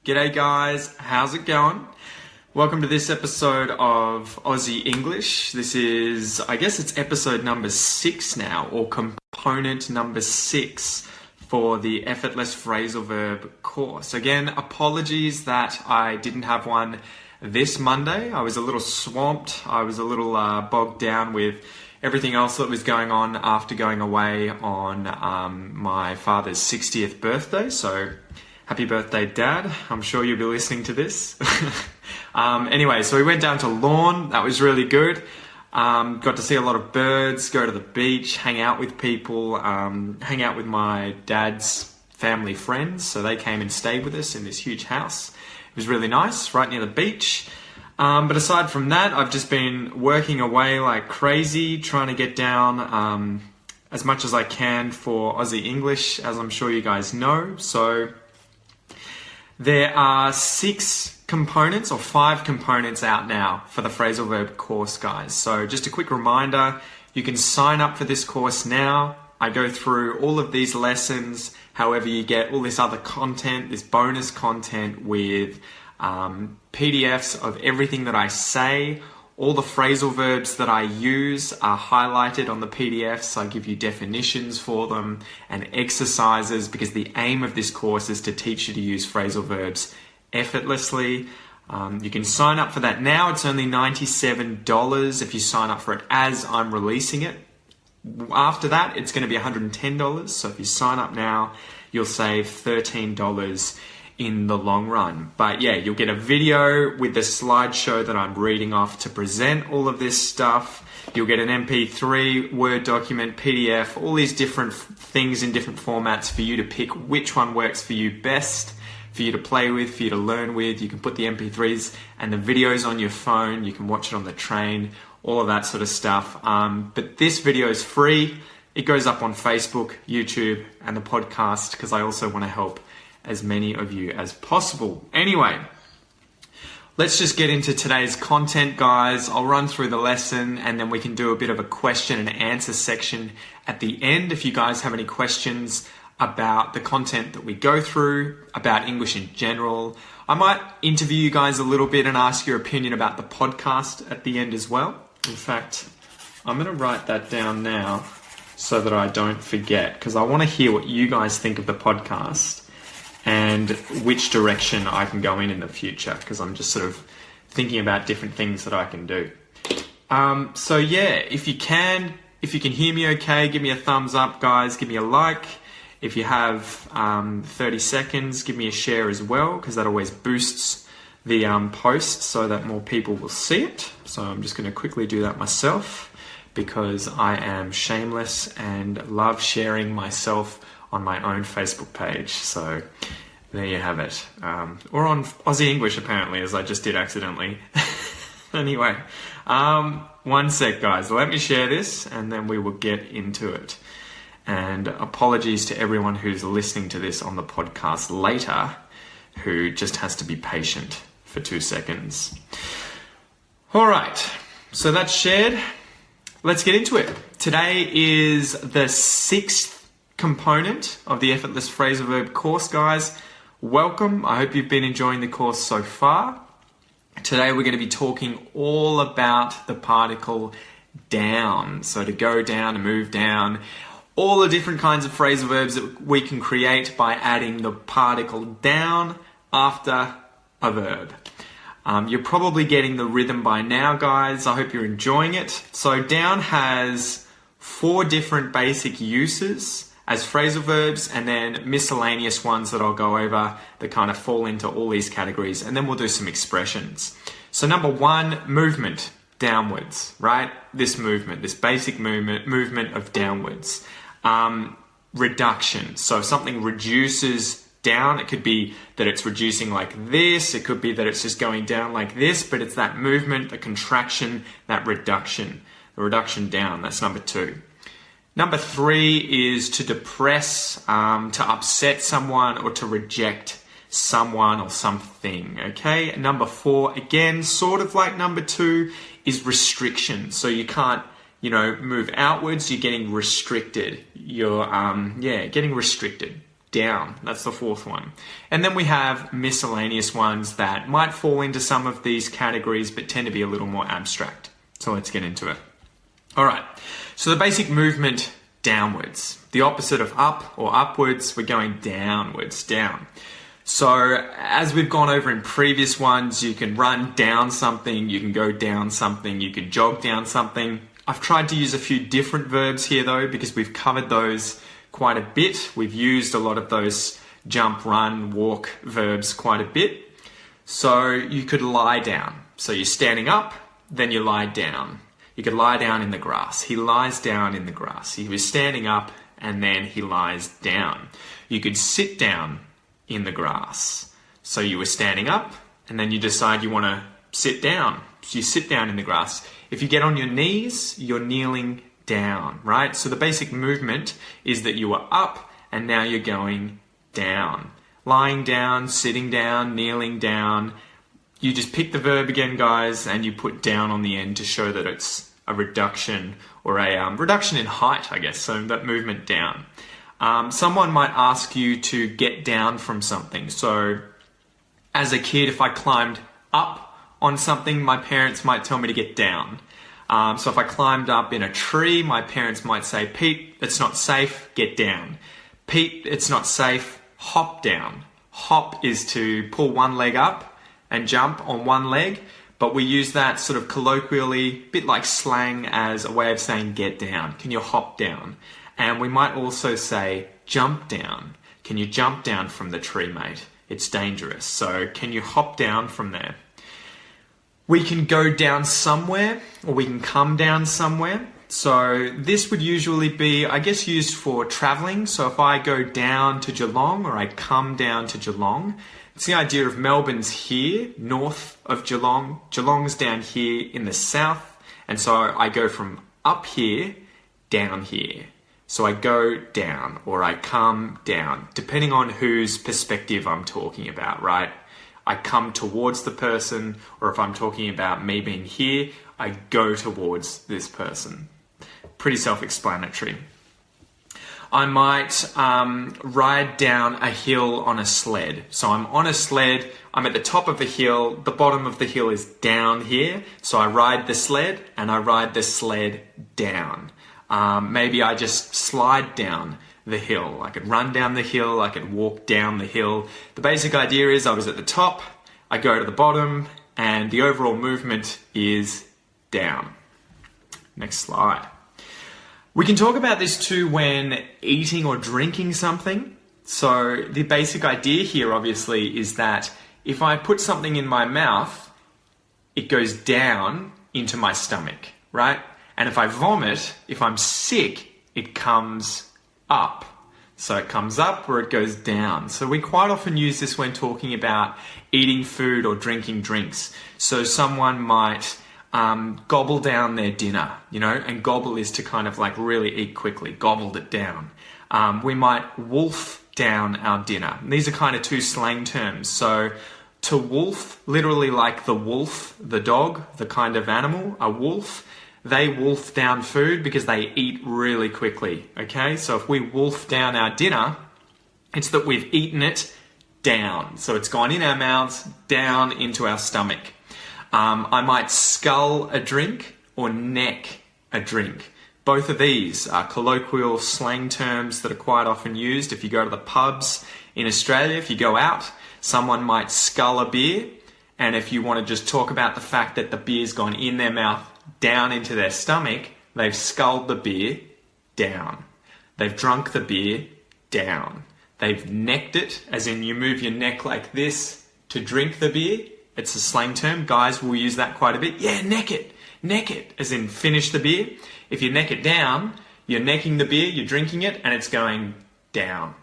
G'day guys, how's it going? Welcome to this episode of Aussie English. This is, I guess it's episode number 6 now, or component number 6 for the Effortless Phrasal Verb course. Again, apologies that I didn't have one this Monday. I was a little swamped. I was a little bogged down with everything else that was going on after going away on my father's 60th birthday. So happy birthday, Dad. I'm sure you'll be listening to this. Anyway, so we went down to Lawn. That was really good. Got to see a lot of birds, go to the beach, hang out with people, hang out with my dad's family friends. So they came and stayed with us in this huge house. It was really nice, right near the beach. But aside from that, I've just been working away like crazy, trying to get down as much as I can for Aussie English, as I'm sure you guys know. So there are 5 components out now for the phrasal verb course, guys. So just a quick reminder, you can sign up for this course now. I go through all of these lessons. However, you get all this other content, this bonus content with PDFs of everything that I say. All the phrasal verbs that I use are highlighted on the PDFs. I give you definitions for them and exercises, because the aim of this course is to teach you to use phrasal verbs effortlessly. You can sign up for that now. It's only $97 if you sign up for it as I'm releasing it. After that, it's going to be $110. So if you sign up now, you'll save $13 in the long run. But yeah, you'll get a video with the slideshow that I'm reading off to present all of this stuff. You'll get an MP3, Word document, PDF, all these different things in different formats for you to pick which one works for you best, for you to play with, for you to learn with. You can put the MP3s and the videos on your phone. You can watch it on the train, all of that sort of stuff. But this video is free. It goes up on Facebook, YouTube, and the podcast, because I also want to help as many of you as possible. Anyway, let's just get into today's content, guys. I'll run through the lesson and then we can do a bit of a question and answer section at the end. If you guys have any questions about the content that we go through, about English in general, I might interview you guys a little bit and ask your opinion about the podcast at the end as well. In fact, I'm going to write that down now so that I don't forget, because I want to hear what you guys think of the podcast and which direction I can go in the future, because I'm just sort of thinking about different things that I can do. So yeah, if you can hear me okay, give me a thumbs up, guys. Give me a like. If you have 30 seconds, give me a share as well, because that always boosts the post so that more people will see it. So I'm just going to quickly do that myself, because I am shameless and love sharing myself on my own Facebook page. So there you have it. Or on Aussie English, apparently, as I just did accidentally. Anyway, one sec, guys. Let me share this and then we will get into it. And apologies to everyone who's listening to this on the podcast later, who just has to be patient for 2 seconds. All right, so that's shared. Let's get into it. Today is the 6th component of the Effortless Phrasal Verb course, guys. Welcome. I hope you've been enjoying the course so far. Today we're going to be talking all about the particle down. So to go down, to move down, all the different kinds of phrasal verbs that we can create by adding the particle down after a verb. You're probably getting the rhythm by now, guys. I hope you're enjoying it. So down has 4 different basic uses as phrasal verbs, and then miscellaneous ones that I'll go over that kind of fall into all these categories, and then we'll do some expressions. So number 1, movement, downwards, right? This movement, this basic movement of downwards. Reduction, so if something reduces down, it could be that it's reducing like this, it could be that it's just going down like this, but it's that movement, the contraction, that reduction, the reduction down. That's number 2. Number 3 is to depress, to upset someone, or to reject someone or something, okay? Number 4, again, sort of like number 2, is restriction. So you can't, move outwards, you're getting restricted. You're, getting restricted. down. That's the fourth one. And then we have miscellaneous ones that might fall into some of these categories but tend to be a little more abstract. So let's get into it. All right, so the basic movement, downwards. The opposite of up or upwards, we're going downwards, down. So as we've gone over in previous ones, you can run down something, you can go down something, you can jog down something. I've tried to use a few different verbs here though, because we've covered those quite a bit. We've used a lot of those jump, run, walk verbs quite a bit. So you could lie down. So you're standing up, then you lie down. You could lie down in the grass. He lies down in the grass. He was standing up and then he lies down. You could sit down in the grass. So you were standing up and then you decide you want to sit down. So you sit down in the grass. If you get on your knees, you're kneeling down, right? So the basic movement is that you are up and now you're going down. Lying down, sitting down, kneeling down. You just pick the verb again, guys, and you put down on the end to show that it's a reduction or a reduction in height, I guess. So that movement down. Someone might ask you to get down from something. So as a kid, if I climbed up on something, my parents might tell me to get down. So if I climbed up in a tree, my parents might say, Pete, it's not safe, get down. Pete, it's not safe, hop down. Hop is to pull one leg up and jump on one leg, but we use that sort of colloquially, a bit like slang, as a way of saying get down. Can you hop down? And we might also say jump down. Can you jump down from the tree, mate? It's dangerous. So can you hop down from there? We can go down somewhere, or we can come down somewhere. So this would usually be, I guess, used for traveling. So if I go down to Geelong or I come down to Geelong, it's the idea of Melbourne's here, north of Geelong. Geelong's down here in the south. And so I go from up here, down here. So I go down or I come down, depending on whose perspective I'm talking about, right? I come towards the person, or if I'm talking about me being here, I go towards this person. Pretty self-explanatory. I might ride down a hill on a sled. So I'm on a sled, I'm at the top of the hill, the bottom of the hill is down here. So I ride the sled and I ride the sled down. Maybe I just slide down the hill. I could run down the hill, I could walk down the hill. The basic idea is I was at the top, I go to the bottom, and the overall movement is down. Next slide. We can talk about this too when eating or drinking something. So the basic idea here obviously is that if I put something in my mouth, it goes down into my stomach, right? And if I vomit, if I'm sick, it comes up. So it comes up or it goes down. So we quite often use this when talking about eating food or drinking drinks. So someone might gobble down their dinner, and gobble is to kind of like really eat quickly, gobbled it down. We might wolf down our dinner. And these are kind of two slang terms. So to wolf, literally like the wolf, the dog, the kind of animal, a wolf, they wolf down food because they eat really quickly, okay? So if we wolf down our dinner, it's that we've eaten it down. So it's gone in our mouths, down into our stomach. I might scull a drink or neck a drink. Both of these are colloquial slang terms that are quite often used. If you go to the pubs in Australia, if you go out, someone might scull a beer. And if you want to just talk about the fact that the beer's gone in their mouth, down into their stomach, they've sculled the beer down. They've drunk the beer down. They've necked it, as in you move your neck like this to drink the beer. It's a slang term. Guys will use that quite a bit. Yeah, neck it. Neck it, as in finish the beer. If you neck it down, you're necking the beer, you're drinking it, and it's going down.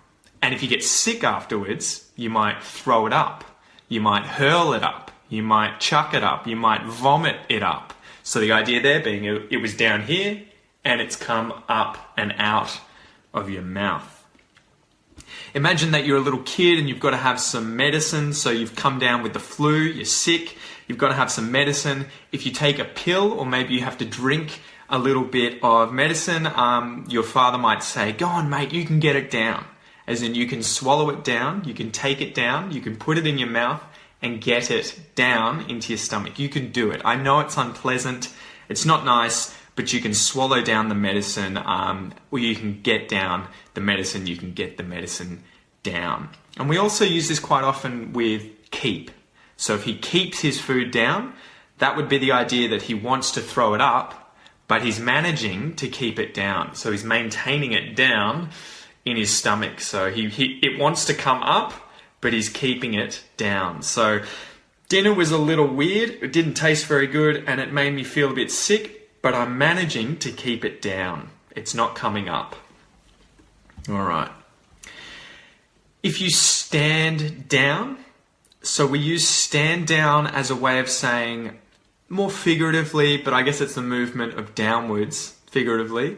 And if you get sick afterwards, you might throw it up. You might hurl it up. You might chuck it up. You might vomit it up. So the idea there being it was down here and it's come up and out of your mouth. Imagine that you're a little kid and you've got to have some medicine. So you've come down with the flu, you're sick, you've got to have some medicine. If you take a pill or maybe you have to drink a little bit of medicine, your father might say, go on mate, you can get it down. as in you can swallow it down, you can take it down, you can put it in your mouth and get it down into your stomach. You can do it. I know it's unpleasant, it's not nice, but you can swallow down the medicine, or you can get down the medicine, you can get the medicine down. And we also use this quite often with keep. So if he keeps his food down, that would be the idea that he wants to throw it up, but he's managing to keep it down. So he's maintaining it down in his stomach. So it wants to come up, but he's keeping it down. So dinner was a little weird, it didn't taste very good, and it made me feel a bit sick, but I'm managing to keep it down. It's not coming up. All right. If you stand down, so we use stand down as a way of saying, more figuratively, but I guess it's the movement of downwards, figuratively,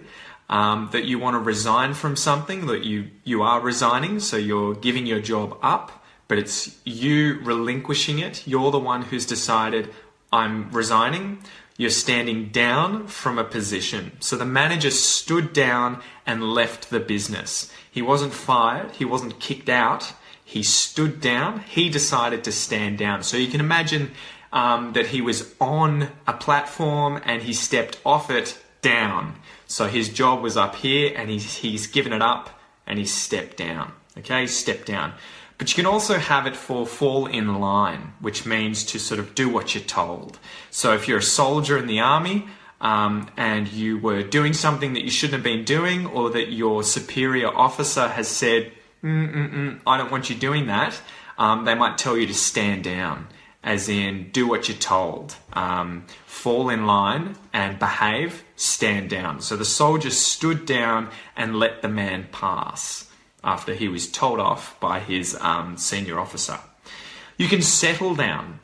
that you want to resign from something, that you are resigning, so you're giving your job up, but it's you relinquishing it. You're the one who's decided, I'm resigning. You're standing down from a position. So the manager stood down and left the business. He wasn't fired. He wasn't kicked out. He stood down. He decided to stand down. So you can imagine that he was on a platform and he stepped off it down. So his job was up here and he's given it up and he stepped down. Okay, stepped down. But you can also have it for fall in line, which means to sort of do what you're told. So if you're a soldier in the army and you were doing something that you shouldn't have been doing, or that your superior officer has said, I don't want you doing that, they might tell you to stand down, as in do what you're told. Fall in line and behave, stand down. So the soldier stood down and let the man pass after he was told off by his senior officer. You can settle down.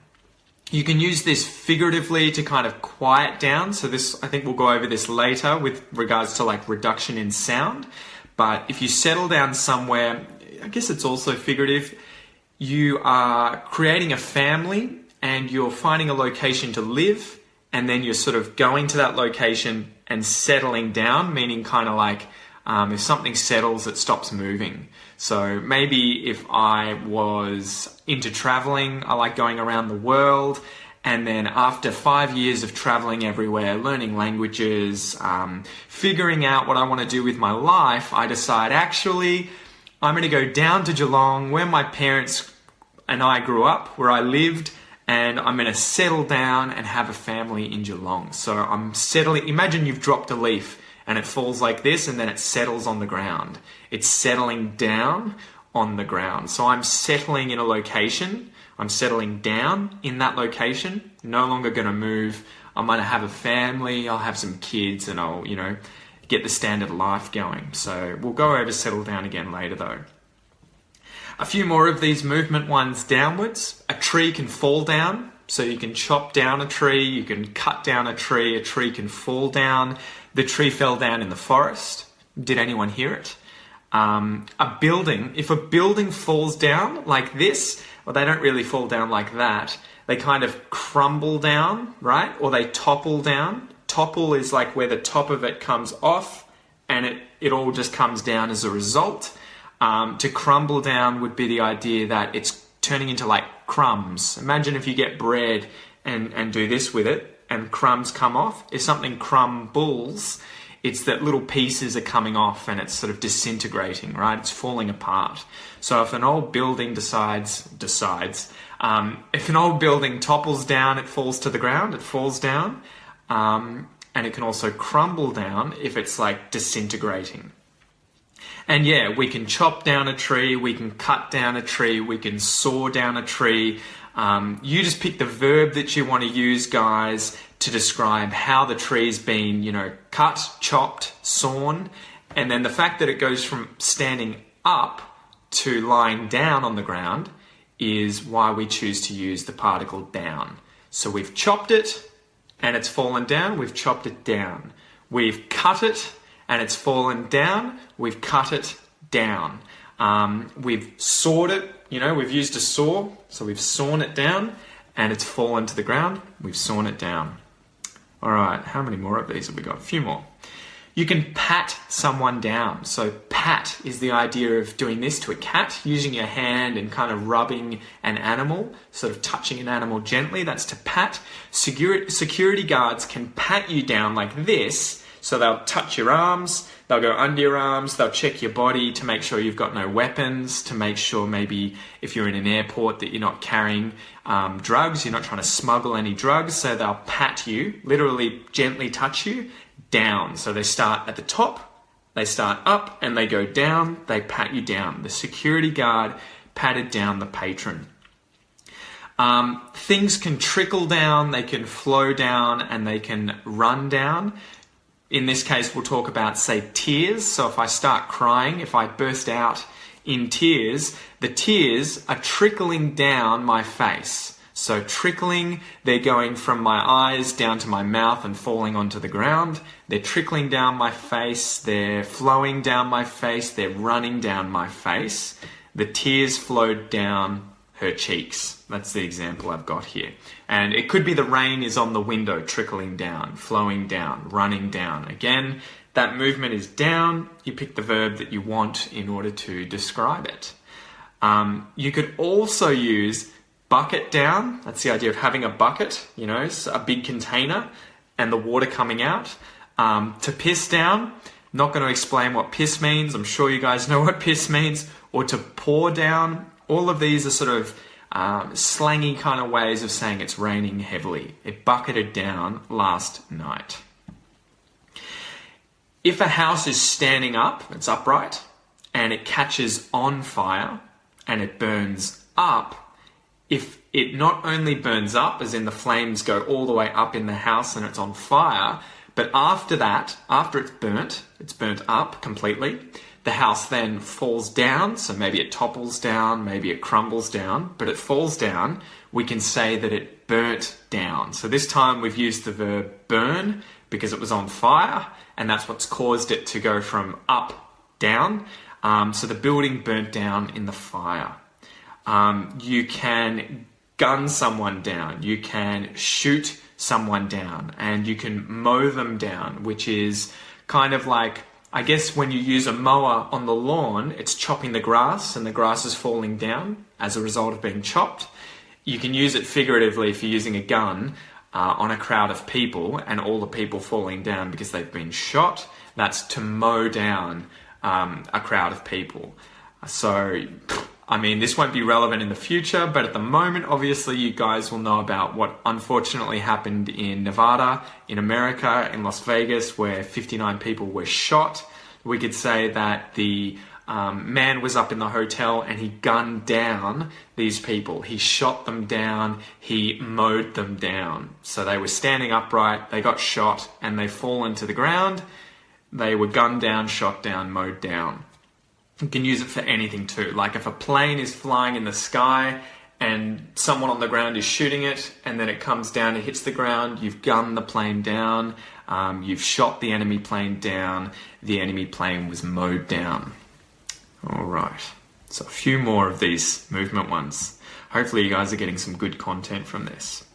You can use this figuratively to kind of quiet down. So this, I think we'll go over this later with regards to like reduction in sound. But if you settle down somewhere, I guess it's also figurative. You are creating a family and you're finding a location to live, and then you're sort of going to that location and settling down, meaning kind of like, if something settles, it stops moving. So maybe if I was into traveling, I like going around the world, and then after 5 years of traveling everywhere, learning languages, figuring out what I want to do with my life, I decide actually I'm going to go down to Geelong where my parents and I grew up, where I lived, and I'm going to settle down and have a family in Geelong. So I'm settling. Imagine you've dropped a leaf and it falls like this, and then it settles on the ground. It's settling down on the ground. So I'm settling in a location. I'm settling down in that location. No longer going to move. I'm going to have a family. I'll have some kids, and I'll, get the standard life going. So we'll go over settle down again later though. A few more of these movement ones downwards. A tree can fall down. So you can chop down a tree, you can cut down a tree can fall down. The tree fell down in the forest. Did anyone hear it? A building, if a building falls down like this, well, they don't really fall down like that. They kind of crumble down, right? Or they topple down. Topple is like where the top of it comes off and it all just comes down as a result. To crumble down would be the idea that it's turning into like crumbs. Imagine if you get bread and do this with it and crumbs come off. If something crumbles, it's that little pieces are coming off and it's sort of disintegrating, right? It's falling apart. So if an old building if an old building topples down, it falls to the ground, it falls down. And it can also crumble down if it's like disintegrating. And yeah, we can chop down a tree, we can cut down a tree, we can saw down a tree. You just pick the verb that you want to use, guys, to describe how the tree's been, cut, chopped, sawn. And then the fact that it goes from standing up to lying down on the ground is why we choose to use the particle down. So we've chopped it and it's fallen down, we've chopped it down. We've cut it and it's fallen down, we've cut it down. We've sawed it, we've used a saw, so we've sawn it down and it's fallen to the ground, we've sawn it down. All right, how many more of these have we got? A few more. You can pat someone down. So pat is the idea of doing this to a cat, using your hand and kind of rubbing an animal, sort of touching an animal gently. That's to pat. Security guards can pat you down like this. So they'll touch your arms, they'll go under your arms, they'll check your body to make sure you've got no weapons, to make sure maybe if you're in an airport that you're not carrying drugs, you're not trying to smuggle any drugs. So they'll pat you, literally gently touch you, down. So they start at the top, they start up, and they go down, they pat you down. The security guard patted down the patron. Things can trickle down, they can flow down, and they can run down. In this case, we'll talk about, say, tears. So if I start crying, if I burst out in tears, the tears are trickling down my face. So trickling, they're going from my eyes down to my mouth and falling onto the ground. They're trickling down my face, they're flowing down my face, they're running down my face. The tears flowed down her cheeks. That's the example I've got here. And it could be the rain is on the window, trickling down, flowing down, running down. Again, that movement is down. You pick the verb that you want in order to describe it. You could also use bucket down. That's the idea of having a bucket, you know, a big container and the water coming out. To piss down, not going to explain what piss means. I'm sure you guys know what piss means. Or to pour down. All of these are sort of slangy kind of ways of saying it's raining heavily. It bucketed down last night. If a house is standing up, it's upright, and it catches on fire and it burns up, if it not only burns up, as in the flames go all the way up in the house and it's on fire, but after that, after it's burnt up completely, the house then falls down, so maybe it topples down, maybe it crumbles down, but it falls down, we can say that it burnt down. So this time we've used the verb burn because it was on fire, and that's what's caused it to go from up down. So the building burnt down in the fire. You can gun someone down, you can shoot someone down, and you can mow them down, which is kind of like, I guess when you use a mower on the lawn, it's chopping the grass and the grass is falling down as a result of being chopped. You can use it figuratively if you're using a gun on a crowd of people and all the people falling down because they've been shot. That's to mow down a crowd of people. So, I mean, this won't be relevant in the future, but at the moment, obviously, you guys will know about what unfortunately happened in Nevada, in America, in Las Vegas, where 59 people were shot. We could say that the man was up in the hotel and he gunned down these people. He shot them down, he mowed them down. So they were standing upright, they got shot, and they fallen to the ground. They were gunned down, shot down, mowed down. You can use it for anything too. Like if a plane is flying in the sky and someone on the ground is shooting it and then it comes down, it hits the ground, you've gunned the plane down, you've shot the enemy plane down, the enemy plane was mowed down. All right, so a few more of these movement ones. Hopefully you guys are getting some good content from this.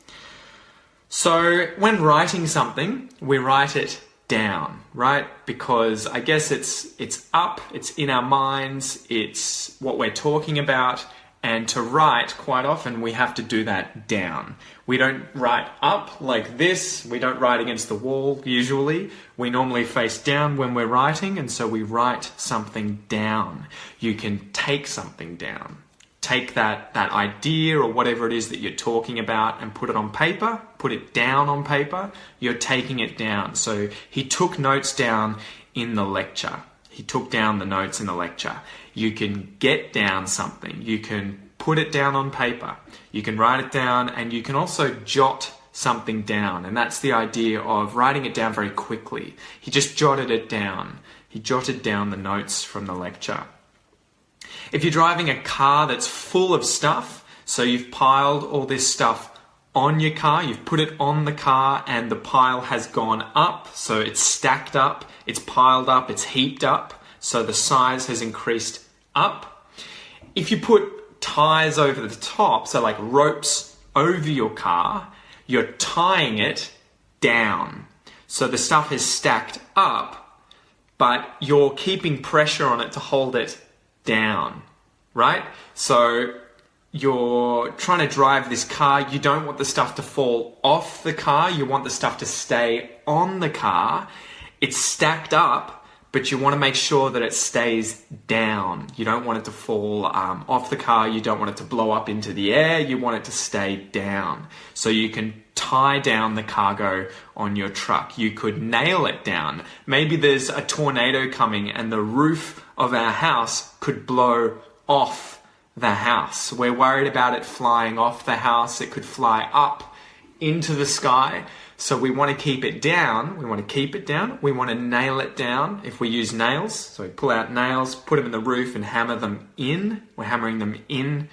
So when writing something, we write it down, right? Because I guess it's up, it's in our minds, it's what we're talking about, and to write, quite often we have to do that down. We don't write up like this, we don't write against the wall usually. We normally face down when we're writing, and so we write something down. You can take something down. Take that idea or whatever it is that you're talking about and put it on paper, put it down on paper, you're taking it down. So he took notes down in the lecture. He took down the notes in the lecture. You can get down something. You can put it down on paper. You can write it down, and you can also jot something down. And that's the idea of writing it down very quickly. He just jotted it down. He jotted down the notes from the lecture. If you're driving a car that's full of stuff, so you've piled all this stuff on your car, you've put it on the car and the pile has gone up, so it's stacked up, it's piled up, it's heaped up, so the size has increased up. If you put ties over the top, so like ropes over your car, you're tying it down. So the stuff is stacked up, but you're keeping pressure on it to hold it down, right? So you're trying to drive this car. You don't want the stuff to fall off the car. You want the stuff to stay on the car. It's stacked up, but you want to make sure that it stays down. You don't want it to fall off the car. You don't want it to blow up into the air. You want it to stay down. So you can tie down the cargo on your truck. You could nail it down. Maybe there's a tornado coming and the roof of our house could blow off the house. We're worried about it flying off the house. It could fly up into the sky. So we want to keep it down. We want to keep it down. We want to nail it down if we use nails. So we pull out nails, put them in the roof and hammer them in. We're hammering them in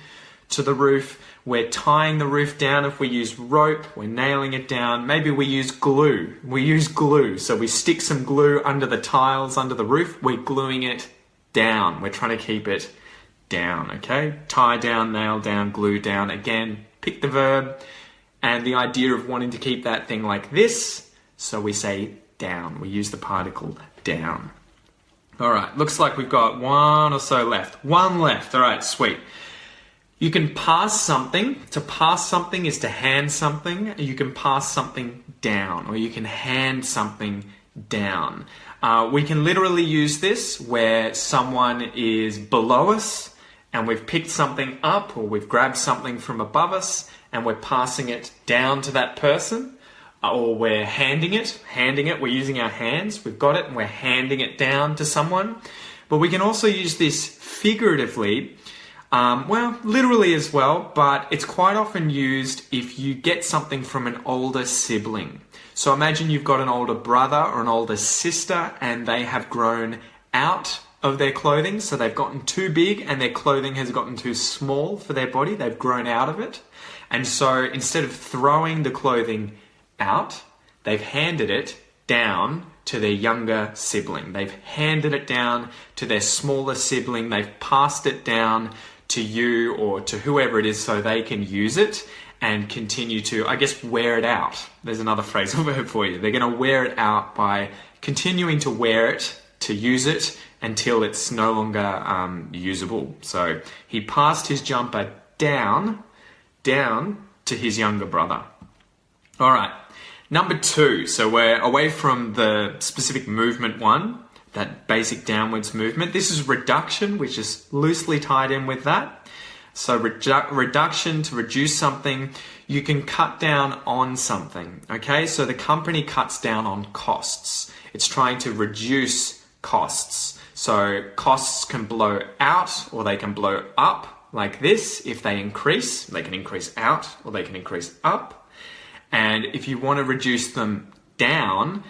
to the roof. We're tying the roof down if we use rope. We're nailing it down. Maybe we use glue. We use glue. So we stick some glue under the tiles, under the roof. We're gluing it down. We're trying to keep it down, okay? Tie down, nail down, glue down. Again, pick the verb and the idea of wanting to keep that thing like this. So we say down. We use the particle down. All right, looks like we've got one or so left. One left. All right, sweet. You can pass something. To pass something is to hand something. You can pass something down, or you can hand something down. We can literally use this where someone is below us and we've picked something up, or we've grabbed something from above us and we're passing it down to that person, or we're handing it, we're using our hands, we've got it and we're handing it down to someone. But we can also use this figuratively, well, literally as well, but it's quite often used if you get something from an older sibling. So imagine you've got an older brother or an older sister and they have grown out of their clothing. So they've gotten too big and their clothing has gotten too small for their body. They've grown out of it. And so instead of throwing the clothing out, they've handed it down to their younger sibling. They've handed it down to their smaller sibling. They've passed it down to you or to whoever it is so they can use it and continue to, I guess, wear it out. There's another phrasal verb for you. They're going to wear it out by continuing to wear it, to use it, until it's no longer usable. So he passed his jumper down to his younger brother. All right, number 2. So we're away from the specific movement one, that basic downwards movement. This is reduction, which is loosely tied in with that. So reduction, to reduce something, you can cut down on something, okay? So the company cuts down on costs. It's trying to reduce costs. So costs can blow out or they can blow up like this. If they increase, they can increase out or they can increase up. And if you want to reduce them down,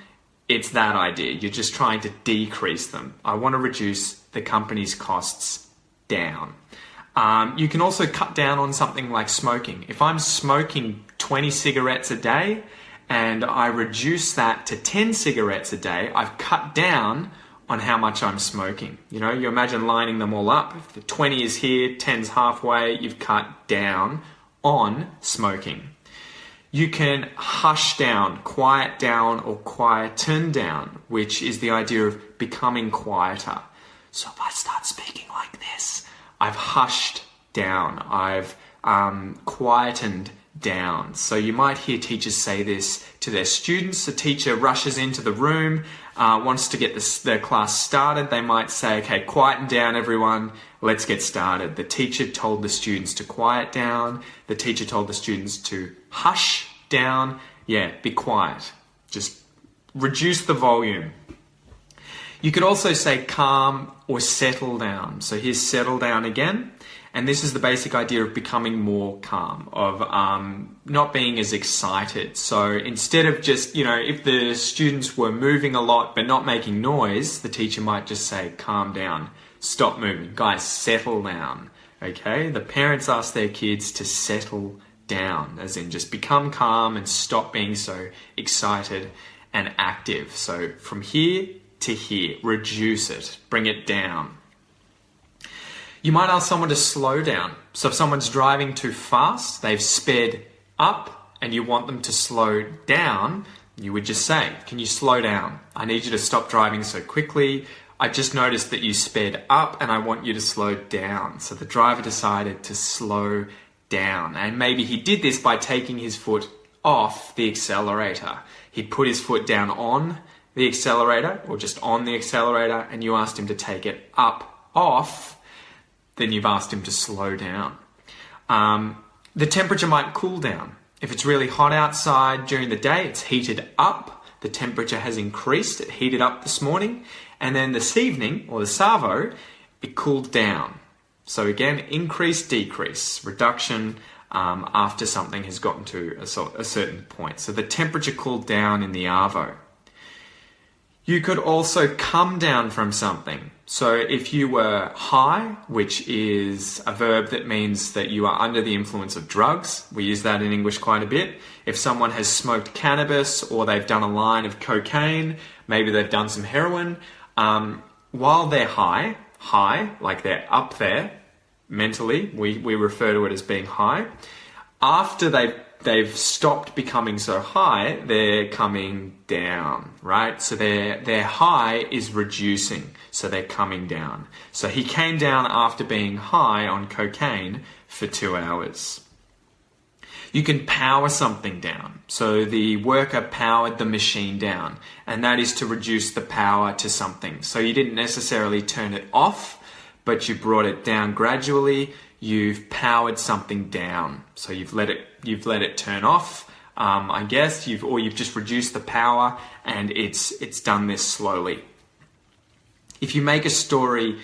it's that idea. You're just trying to decrease them. I want to reduce the company's costs down. You can also cut down on something like smoking. If I'm smoking 20 cigarettes a day and I reduce that to 10 cigarettes a day, I've cut down on how much I'm smoking. You know, you imagine lining them all up. If the 20 is here, 10's halfway, you've cut down on smoking. You can hush down, quiet down, or quieten down, which is the idea of becoming quieter. So if I start speaking like this, I've hushed down, I've quietened down. So you might hear teachers say this to their students. A teacher rushes into the room, wants to get their class started. They might say, okay, quieten down everyone, let's get started. The teacher told the students to quiet down. The teacher told the students to hush down. Yeah, be quiet. Just reduce the volume. You could also say calm or settle down. So here's settle down again. And this is the basic idea of becoming more calm, of not being as excited. So instead of just, if the students were moving a lot but not making noise, the teacher might just say, calm down, stop moving. Guys, settle down, okay? The parents ask their kids to settle down, as in just become calm and stop being so excited and active. So from here to here, reduce it, bring it down. You might ask someone to slow down. So if someone's driving too fast, they've sped up and you want them to slow down, You would just say, can you slow down? I need you to stop driving so quickly. I just noticed that you sped up and I want you to slow down. So the driver decided to slow down. And maybe he did this by taking his foot off the accelerator. He'd put his foot down on the accelerator or just on the accelerator, and you asked him to take it up off. Then you've asked him to slow down. The temperature might cool down. If it's really hot outside during the day, it's heated up. The temperature has increased. It heated up this morning. And then this evening, or the Savo, it cooled down. So again, increase, decrease, reduction after something has gotten to a certain point. So the temperature cooled down in the Arvo. You could also come down from something. So if you were high, which is a verb that means that you are under the influence of drugs, we use that in English quite a bit. If someone has smoked cannabis or they've done a line of cocaine, maybe they've done some heroin, while they're high, like they're up there mentally, we refer to it as being high. After they've stopped becoming so high, they're coming down, right? So their high is reducing, so they're coming down. So he came down after being high on cocaine for 2 hours. You can power something down. So the worker powered the machine down, and that is to reduce the power to something. So you didn't necessarily turn it off, but you brought it down gradually. You've powered something down. So you've let it turn off, I guess, you've just reduced the power, and it's done this slowly. If you make a story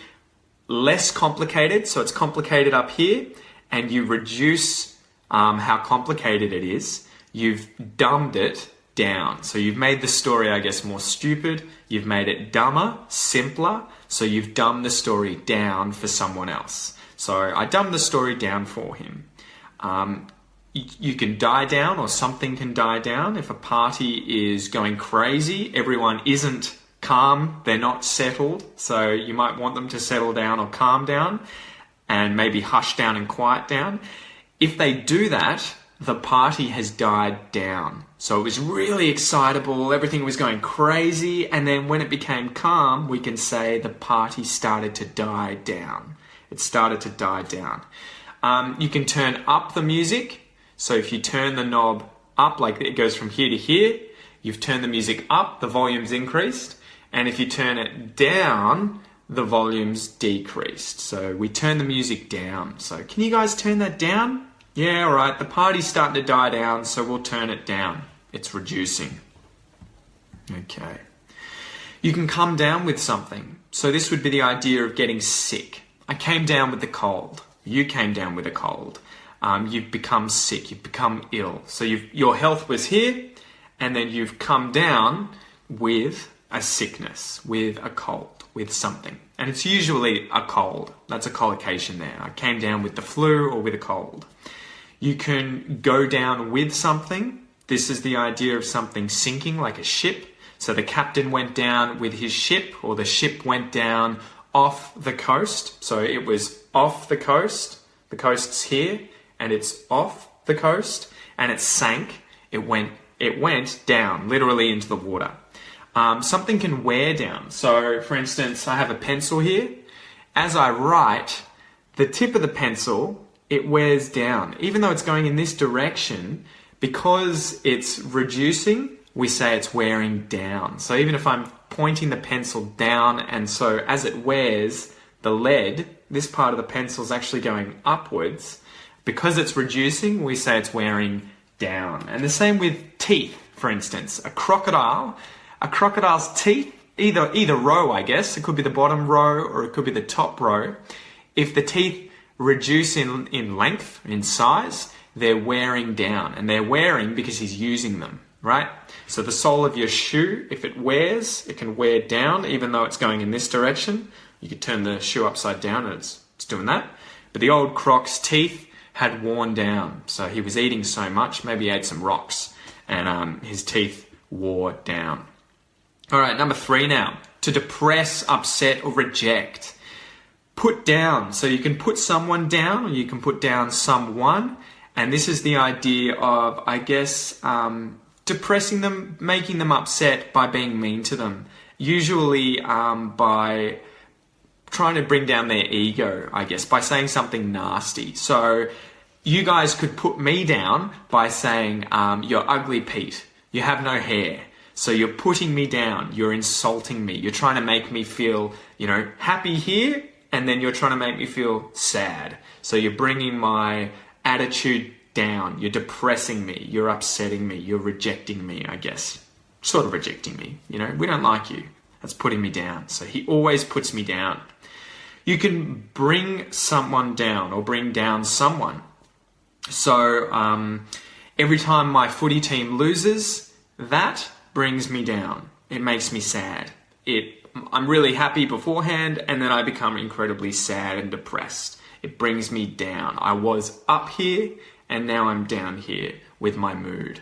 less complicated, so it's complicated up here, and you reduce how complicated it is, you've dumbed it down. So you've made the story, I guess, more stupid. You've made it dumber, simpler. So you've dumbed the story down for someone else. So I dumbed the story down for him. You can die down, or something can die down. If a party is going crazy, everyone isn't calm, they're not settled. So you might want them to settle down or calm down and maybe hush down and quiet down. If they do that, the party has died down. So it was really excitable, everything was going crazy, and then when it became calm, we can say the party started to die down. It started to die down. You can turn up the music. So if you turn the knob up, like it goes from here to here, you've turned the music up, the volume's increased. And if you turn it down, the volume's decreased. So we turn the music down. So can you guys turn that down? Yeah, all right, the party's starting to die down, so we'll turn it down. It's reducing. Okay. You can come down with something. So this would be the idea of getting sick. I came down with the cold. You came down with a cold. You've become sick. You've become ill. So your health was here, and then you've come down with a sickness, with a cold, with something. And it's usually a cold. That's a collocation there. I came down with the flu or with a cold. You can go down with something. This is the idea of something sinking, like a ship. So the captain went down with his ship, or the ship went down off the coast. So it was off the coast. The coast's here, and it's off the coast, and it sank. It went down, literally into the water. Something can wear down. So, for instance, I have a pencil here. As I write, the tip of the pencil, it wears down. Even though it's going in this direction, because it's reducing, we say it's wearing down. So even if I'm pointing the pencil down, and so as it wears, the lead, this part of the pencil is actually going upwards. Because it's reducing, we say it's wearing down. And the same with teeth, for instance. A crocodile's teeth, either row, I guess, it could be the bottom row or it could be the top row. If the teeth reduce in length, in size, they're wearing down. And they're wearing because he's using them, right? So the sole of your shoe, if it wears, it can wear down even though it's going in this direction. You could turn the shoe upside down and it's doing that. But the old Croc's teeth had worn down. So he was eating so much, maybe he ate some rocks, and his teeth wore down. All right, number 3 now. To depress, upset, or reject. Put down. So you can put someone down, or you can put down someone. And this is the idea of, I guess, depressing them, making them upset by being mean to them. Usually by trying to bring down their ego, I guess, by saying something nasty. So you guys could put me down by saying, you're ugly, Pete. You have no hair. So you're putting me down. You're insulting me. You're trying to make me feel, happy here, and then you're trying to make me feel sad. So you're bringing my attitude down. You're depressing me. You're upsetting me. You're rejecting me, I guess. Sort of rejecting me. We don't like you. That's putting me down. So he always puts me down. You can bring someone down or bring down someone. So every time my footy team loses, that brings me down. It makes me sad. I'm really happy beforehand, and then I become incredibly sad and depressed. It brings me down. I was up here, and now I'm down here with my mood.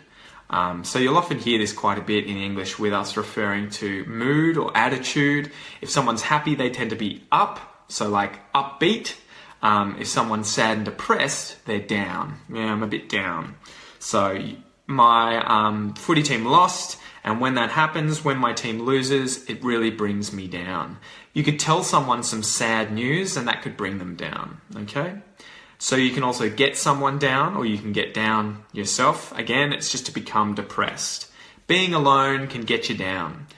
So you'll often hear this quite a bit in English with us referring to mood or attitude. If someone's happy, they tend to be up, so like upbeat. If someone's sad and depressed, they're down. Yeah, I'm a bit down. So my footy team lost, and when that happens, when my team loses, it really brings me down. You could tell someone some sad news, and that could bring them down, okay? So you can also get someone down, or you can get down yourself. Again, it's just to become depressed. Being alone can get you down.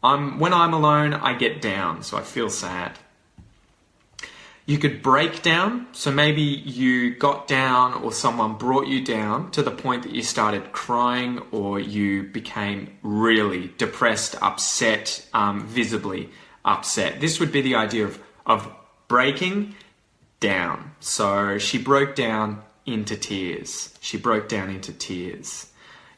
When I'm alone, I get down, so I feel sad. You could break down, so maybe you got down or someone brought you down to the point that you started crying or you became really depressed, upset, visibly upset. This would be the idea of breaking down. So she broke down into tears. She broke down into tears.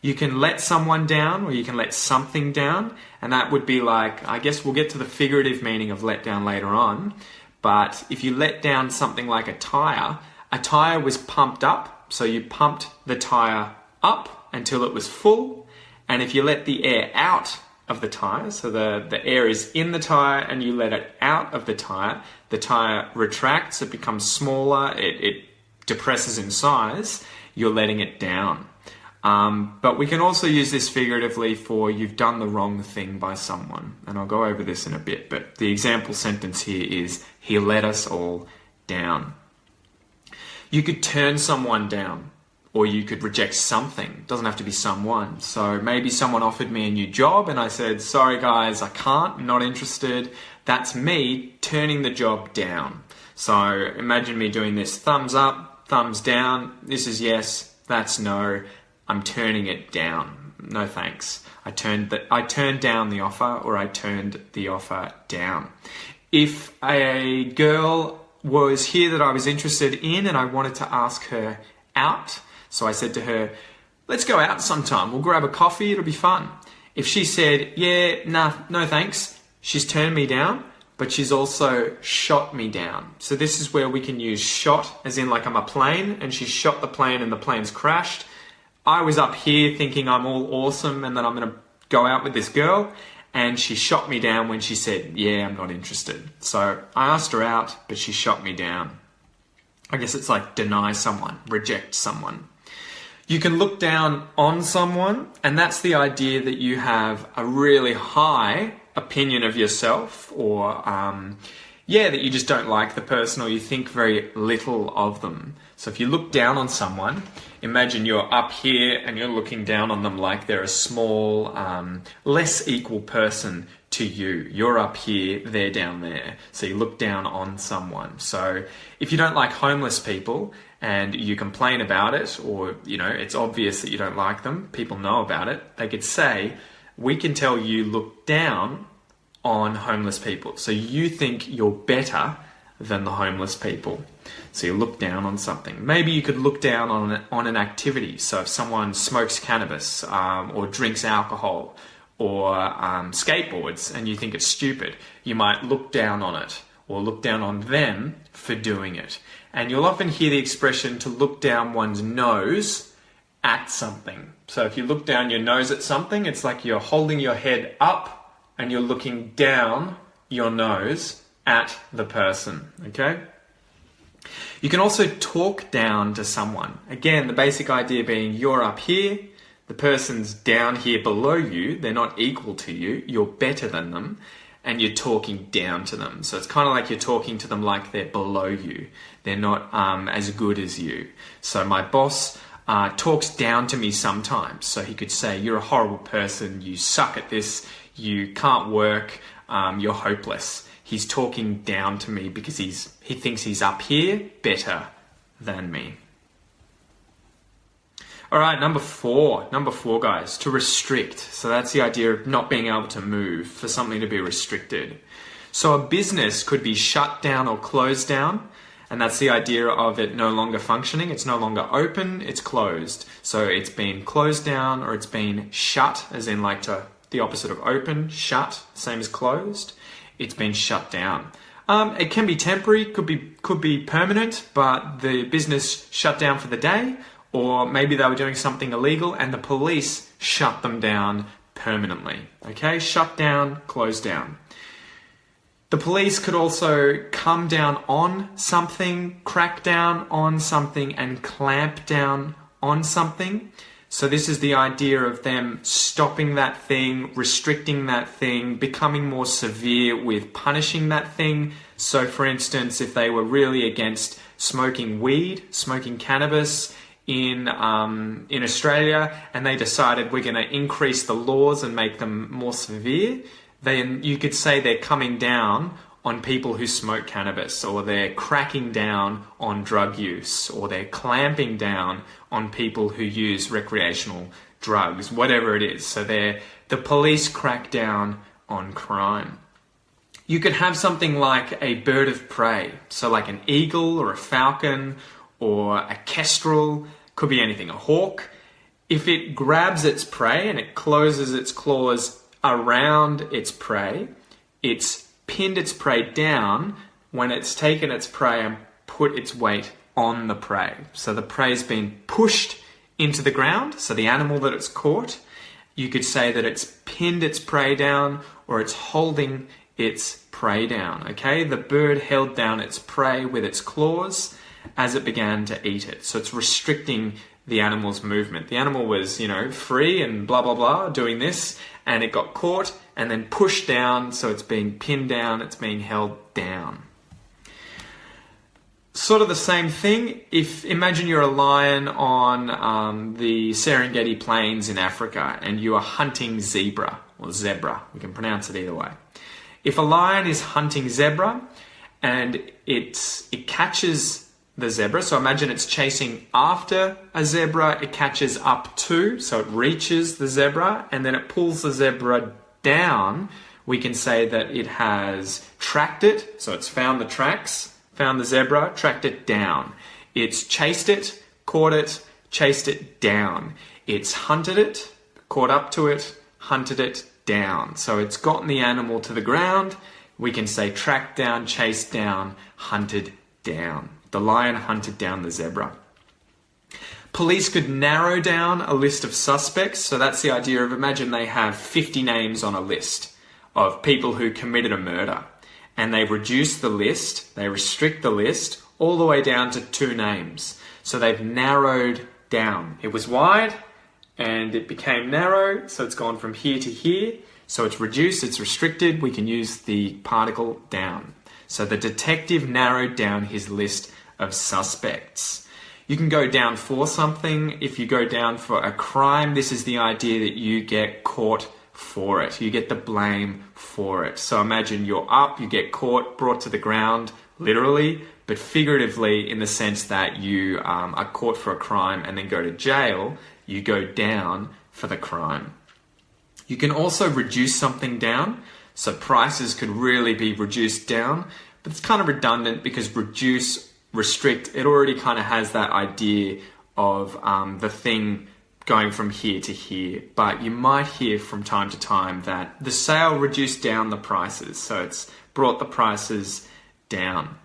You can let someone down or you can let something down, and that would be like, I guess we'll get to the figurative meaning of let down later on. But if you let down something like a tire was pumped up, so you pumped the tire up until it was full. And if you let the air out of the tire, so the air is in the tire and you let it out of the tire retracts, it becomes smaller, it depresses in size, you're letting it down. But we can also use this figuratively for you've done the wrong thing by someone. And I'll go over this in a bit, but the example sentence here is, he let us all down. You could turn someone down, or you could reject something. It doesn't have to be someone. So maybe someone offered me a new job and I said, sorry guys, I can't, I'm not interested. That's me turning the job down. So imagine me doing this thumbs up, thumbs down. This is yes, that's no. I'm turning it down. No thanks. I turned down the offer, or I turned the offer down. If a girl was here that I was interested in and I wanted to ask her out, so I said to her, let's go out sometime. We'll grab a coffee. It'll be fun. If she said, yeah, nah, no thanks, she's turned me down, but she's also shot me down. So this is where we can use shot, as in like I'm a plane and she shot the plane and the plane's crashed. I was up here thinking I'm all awesome and that I'm going to go out with this girl, and she shot me down when she said, yeah, I'm not interested. So I asked her out, but she shot me down. I guess it's like deny someone, reject someone. You can look down on someone, and that's the idea that you have a really high opinion of yourself, or that you just don't like the person, or you think very little of them. So if you look down on someone, imagine you're up here and you're looking down on them like they're a small, less equal person to you. You're up here, they're down there. So you look down on someone. So if you don't like homeless people and you complain about it, or, it's obvious that you don't like them, people know about it, they could say, we can tell you look down on homeless people. So you think you're better than the homeless people. So you look down on something. Maybe you could look down on an activity. So if someone smokes cannabis or drinks alcohol or skateboards and you think it's stupid, you might look down on it or look down on them for doing it. And you'll often hear the expression to look down one's nose at something. So if you look down your nose at something, it's like you're holding your head up and you're looking down your nose at the person, okay? You can also talk down to someone. Again, the basic idea being you're up here, The person's down here below you. They're not equal to you. You're better than them. And you're talking down to them. So it's kind of like you're talking to them like they're below you. They're not as good as you. So my boss talks down to me sometimes. So he could say, you're a horrible person. You suck at this. You can't work. You're hopeless. He's talking down to me because he thinks he's up here better than me. All right, number four, guys, to restrict. So that's the idea of not being able to move, for something to be restricted. So a business could be shut down or closed down, and that's the idea of it no longer functioning. It's no longer open, it's closed. So it's been closed down or it's been shut, as in like the opposite of open, shut, same as closed. It's been shut down. It can be temporary, could be permanent, but the business shut down for the day, or maybe they were doing something illegal and the police shut them down permanently. Okay, shut down, close down. The police could also come down on something, crack down on something, and clamp down on something. So this is the idea of them stopping that thing, restricting that thing, becoming more severe with punishing that thing. So for instance, if they were really against smoking weed, smoking cannabis, in Australia, and they decided we're going to increase the laws and make them more severe, then you could say they're coming down on people who smoke cannabis, or they're cracking down on drug use, or they're clamping down on people who use recreational drugs, whatever it is. So the police crack down on crime. You could have something like a bird of prey, so like an eagle or a falcon or a kestrel, could be anything, a hawk. If it grabs its prey and it closes its claws around its prey, it's pinned its prey down when it's taken its prey and put its weight on the prey. So the prey's been pushed into the ground, so the animal that it's caught, you could say that it's pinned its prey down or it's holding its prey down, okay? The bird held down its prey with its claws as it began to eat it. So it's restricting the animal's movement. The animal was, free and blah, blah, blah, doing this, and it got caught and then pushed down, so it's being pinned down, it's being held down. Sort of the same thing. Imagine you're a lion on the Serengeti Plains in Africa and you are hunting zebra, or zebra, we can pronounce it either way. If a lion is hunting zebra and it catches the zebra, so imagine it's chasing after a zebra, it catches up to, so it reaches the zebra, and then it pulls the zebra down, we can say that it has tracked it, so it's found the tracks, found the zebra, tracked it down. It's chased it, caught it, chased it down. It's hunted it, caught up to it, hunted it down. So it's gotten the animal to the ground, we can say tracked down, chased down, hunted down. The lion hunted down the zebra. Police could narrow down a list of suspects. So that's the idea of, imagine they have 50 names on a list of people who committed a murder. And they reduce the list, they restrict the list all the way down to 2 names. So they've narrowed down. It was wide and it became narrow. So it's gone from here to here. So it's reduced, it's restricted. We can use the particle down. So the detective narrowed down his list of suspects. You can go down for something. If you go down for a crime, this is the idea that you get caught for it. You get the blame for it. So imagine you're up, you get caught, brought to the ground, literally, but figuratively in the sense that you are caught for a crime and then go to jail, you go down for the crime. You can also reduce something down. So prices could really be reduced down, but it's kind of redundant because reduce, restrict, it already kind of has that idea of the thing going from here to here. But you might hear from time to time that the sale reduced down the prices, so it's brought the prices down.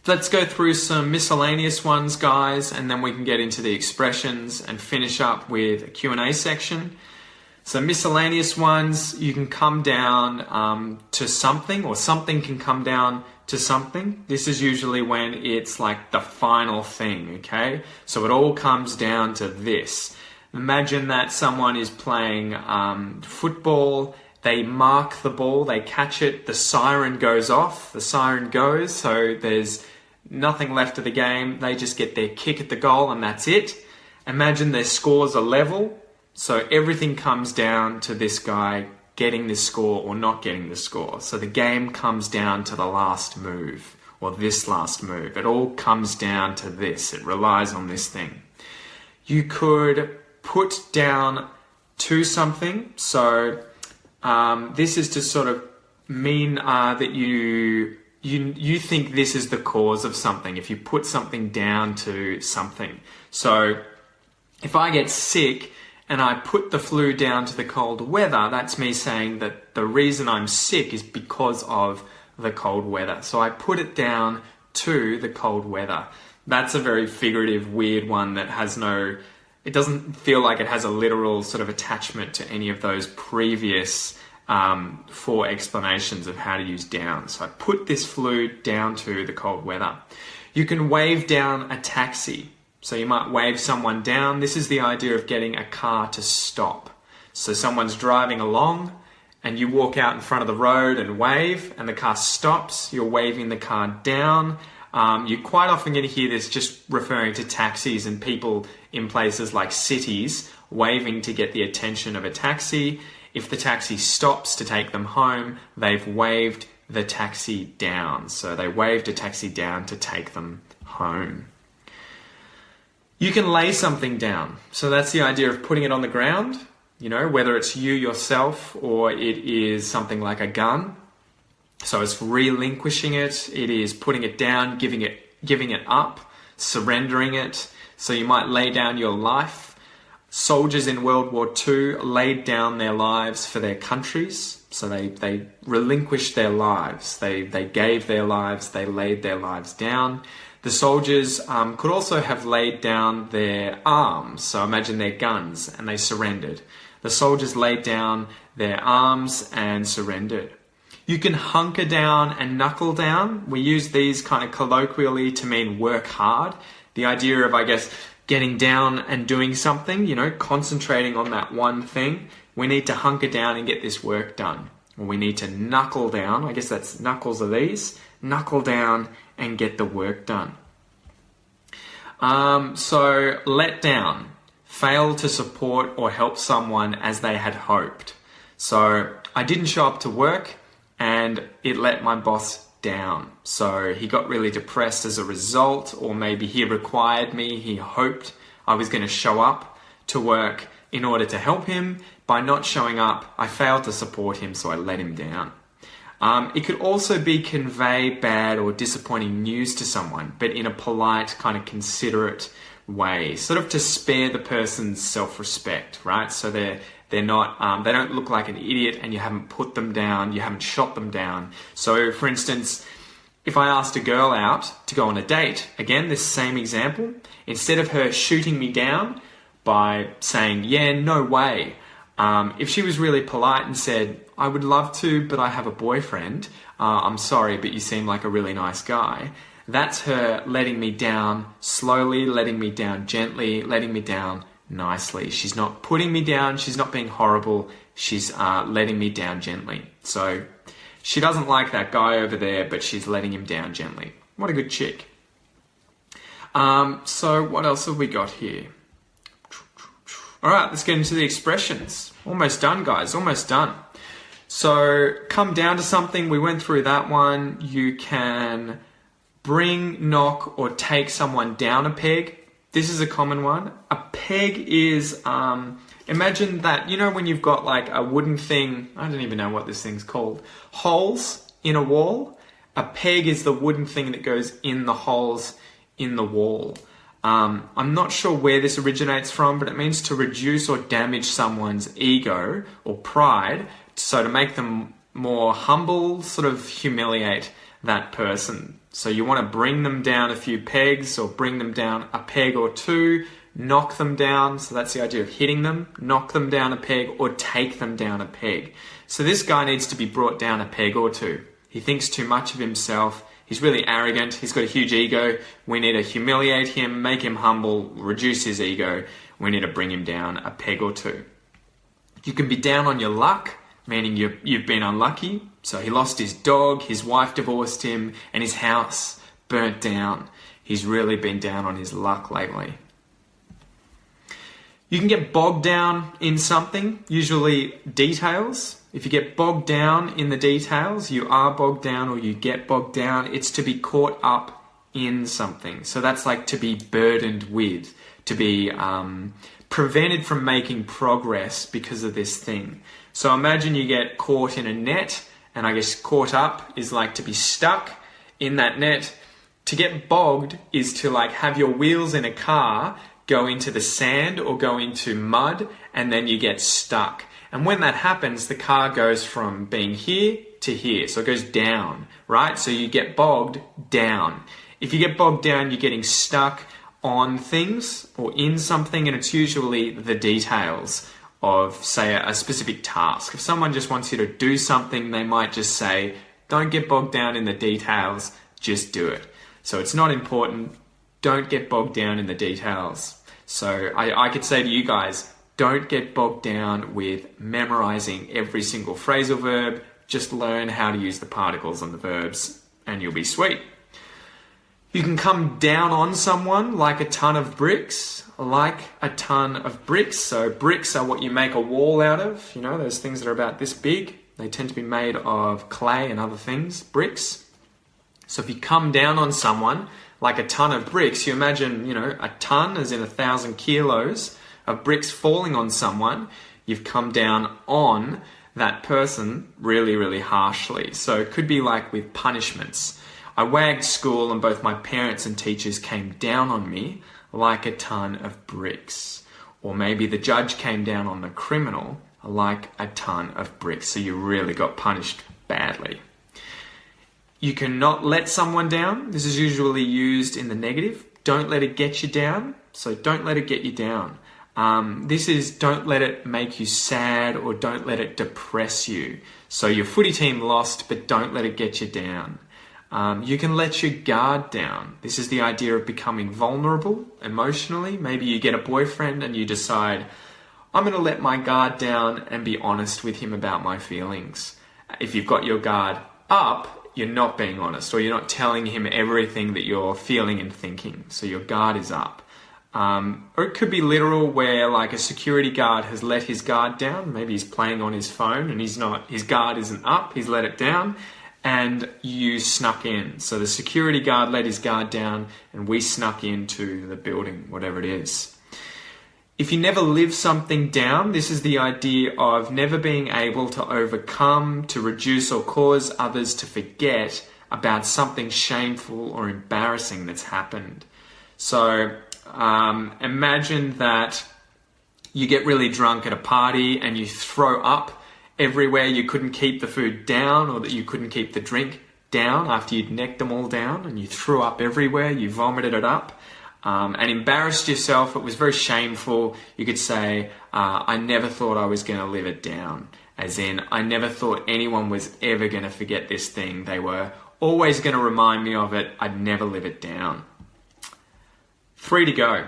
Let's go through some miscellaneous ones, guys, and then we can get into the expressions and finish up with a Q&A section. So miscellaneous ones, you can come down to something, or something can come down to something. This is usually when it's like the final thing, okay? So it all comes down to this. Imagine that someone is playing football, they mark the ball, they catch it, the siren goes off, so there's nothing left of the game, they just get their kick at the goal and that's it. Imagine their scores are level, so everything comes down to this guy getting this score or not getting the score. So the game comes down to the last move, or this last move. It all comes down to this. It relies on this thing. You could put down to something. So this is to sort of mean that you think this is the cause of something. If you put something down to something. So if I get sick and I put the flu down to the cold weather, that's me saying that the reason I'm sick is because of the cold weather. So I put it down to the cold weather. That's a very figurative, weird one that has it doesn't feel like it has a literal sort of attachment to any of those previous 4 explanations of how to use down. So I put this flu down to the cold weather. You can wave down a taxi. So you might wave someone down. This is the idea of getting a car to stop. So someone's driving along and you walk out in front of the road and wave and the car stops. You're waving the car down. You're quite often going to hear this just referring to taxis and people in places like cities waving to get the attention of a taxi. If the taxi stops to take them home, they've waved the taxi down. So they waved a taxi down to take them home. You can lay something down. So that's the idea of putting it on the ground, whether it's you yourself or it is something like a gun. So it's relinquishing it. It is putting it down, giving it up, surrendering it. So you might lay down your life. Soldiers in World War II laid down their lives for their countries. So they relinquished their lives. They gave their lives. They laid their lives down. The soldiers could also have laid down their arms, so imagine their guns, and they surrendered. The soldiers laid down their arms and surrendered. You can hunker down and knuckle down. We use these kind of colloquially to mean work hard. The idea of, getting down and doing something, concentrating on that one thing. We need to hunker down and get this work done. Or we need to knuckle down. I guess that's knuckles are these. Knuckle down and get the work done. So let down, fail to support or help someone as they had hoped. So I didn't show up to work and it let my boss down. So he got really depressed as a result, or maybe he required me. He hoped I was going to show up to work in order to help him. By not showing up, I failed to support him, so I let him down. It could also be convey bad or disappointing news to someone, but in a polite, kind of considerate way, sort of to spare the person's self-respect, right? So they're not, they don't look like an idiot and you haven't put them down, you haven't shot them down. So for instance, if I asked a girl out to go on a date, again, this same example, instead of her shooting me down by saying, yeah, no way, if she was really polite and said, I would love to, but I have a boyfriend, I'm sorry, but you seem like a really nice guy, that's her letting me down slowly, letting me down gently, letting me down nicely. She's not putting me down, she's not being horrible, she's letting me down gently. So she doesn't like that guy over there, but she's letting him down gently. What a good chick. So what else have we got here? All right, let's get into the expressions. Almost done, guys, almost done. So come down to something, we went through that one. You can bring, knock, or take someone down a peg. This is a common one. A peg is, imagine that, when you've got like a wooden thing, I don't even know what this thing's called, holes in a wall. A peg is the wooden thing that goes in the holes in the wall. I'm not sure where this originates from, but it means to reduce or damage someone's ego or pride, so to make them more humble, sort of humiliate that person. So you want to bring them down a few pegs or bring them down a peg or two, knock them down, so that's the idea of hitting them, knock them down a peg or take them down a peg. So this guy needs to be brought down a peg or two. He thinks too much of himself. He's really arrogant. He's got a huge ego. We need to humiliate him, make him humble, reduce his ego. We need to bring him down a peg or two. You can be down on your luck, meaning you've been unlucky. So he lost his dog, his wife divorced him, and his house burnt down. He's really been down on his luck lately. You can get bogged down in something, usually details. If you get bogged down in the details, you are bogged down or you get bogged down. It's to be caught up in something. So that's like to be burdened with, to be prevented from making progress because of this thing. So imagine you get caught in a net, and I guess caught up is like to be stuck in that net. To get bogged is to like have your wheels in a car go into the sand or go into mud, and then you get stuck. And when that happens, the car goes from being here to here. So it goes down, right? So you get bogged down. If you get bogged down, you're getting stuck on things or in something, and it's usually the details of, say, a specific task. If someone just wants you to do something, they might just say, don't get bogged down in the details, just do it. So it's not important. Don't get bogged down in the details. So I could say to you guys, don't get bogged down with memorizing every single phrasal verb. Just learn how to use the particles and the verbs, and you'll be sweet. You can come down on someone like a ton of bricks, like a ton of bricks. So bricks are what you make a wall out of. You know, those things that are about this big. They tend to be made of clay and other things, bricks. So if you come down on someone like a ton of bricks, you imagine, you know, a ton as in 1,000 kilos of bricks falling on someone. You've come down on that person really, really harshly. So it could be like with punishments. I wagged school and both my parents and teachers came down on me like a ton of bricks. Or maybe the judge came down on the criminal like a ton of bricks. So you really got punished badly. You cannot let someone down. This is usually used in the negative. Don't let it get you down. So don't let it get you down. This is don't let it make you sad or don't let it depress you. So your footy team lost, but don't let it get you down. You can let your guard down. This is the idea of becoming vulnerable emotionally. Maybe you get a boyfriend and you decide, I'm going to let my guard down and be honest with him about my feelings. If you've got your guard up, you're not being honest, or you're not telling him everything that you're feeling and thinking. So your guard is up. Or it could be literal, where like a security guard has let his guard down. Maybe he's playing on his phone and his guard isn't up. He's let it down and you snuck in. So the security guard let his guard down and we snuck into the building, whatever it is. If you never live something down, this is the idea of never being able to overcome, to reduce or cause others to forget about something shameful or embarrassing that's happened. So imagine that you get really drunk at a party and you throw up everywhere. You couldn't keep the food down, or that you couldn't keep the drink down after you'd necked them all down, and you threw up everywhere, you vomited it up. And embarrassed yourself. It was very shameful. You could say, I never thought I was going to live it down. As in, I never thought anyone was ever going to forget this thing. They were always going to remind me of it. I'd never live it down. 3 to go.